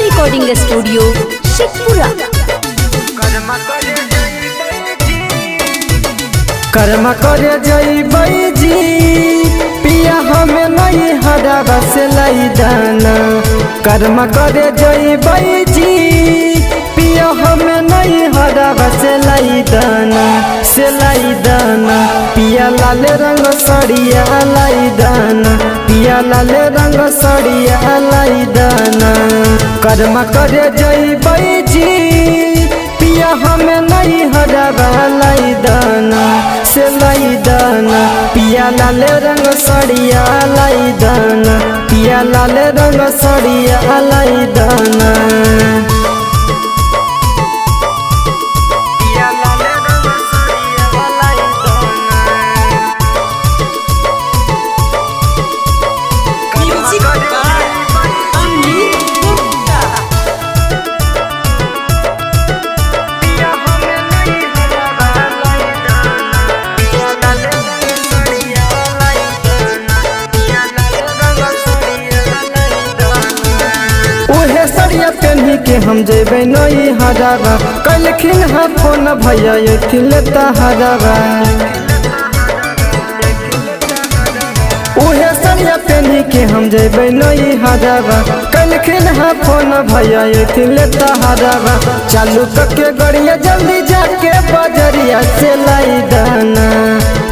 Recording studio Sheikhpura. कर्म करे जइबै जी पिया हमें नहीं हराबा से लाई दाना। कर्म करे जइबै जी पिया हमें नहीं हराबा से लाई दाना। से लाई दाना पिया लाल रंग सड़िया लाई दाना। पिया लाल रंग सड़िया लाई दाना। कर्म करे जइबै जी पिया हमें नहीं हराबा लाई दाना। से लाई दाना पिया लाल रंग सड़िया लाई दाना। पिया लाल रंग सड़िया लाई दाना। पेन्ही के हम जेबे नहीं हराबा। कलखिन हा फोन भैया लेता हराबा। उहे सरिया पेन्ही के हम जेबे नहीं हराबा। कलखिन हा फोन भैया लेता हराबा। चालू करके गड़िया जल्दी जाके बजरिया से लाई दाना।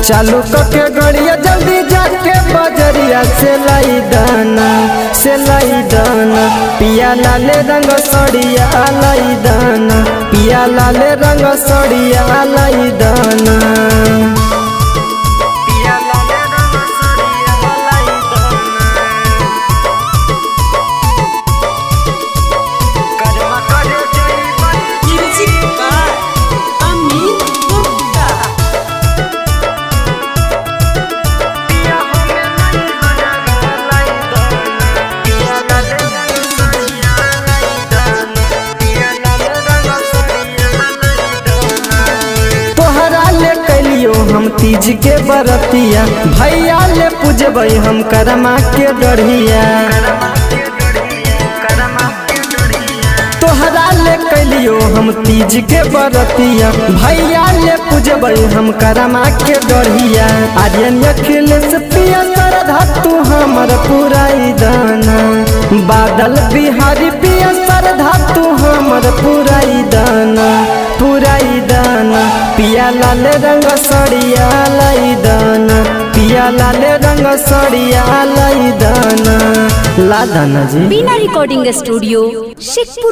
चालू करके गड़िया जल्दी जाके बजरिया से लाई दाना। से लाई दाना पिया लाल रंग सड़िया लाई दाना। पिया लाल रंग सड़िया लाई दाना। हम तीज के बरतिया भैया ले पूजबै हम करमा के डढ़िया। तोहरा ले कैलियो हम तीज के बरतिया भैया ले पूजबै हम करमा के डढ़िया। आर्यन अखिलेश पिया श्रद्धा तू हमर पुराई दाना। बादल बिहारी पिया श्रद्धा तू हमर पुराई दाना। पुराई दाना पिया लाल रंग सड़िया लाई दाना। पिया लाल रंग सड़िया लाई दाना। ला दाना जी। बिना रिकॉर्डिंग स्टूडियो शेखपुरा।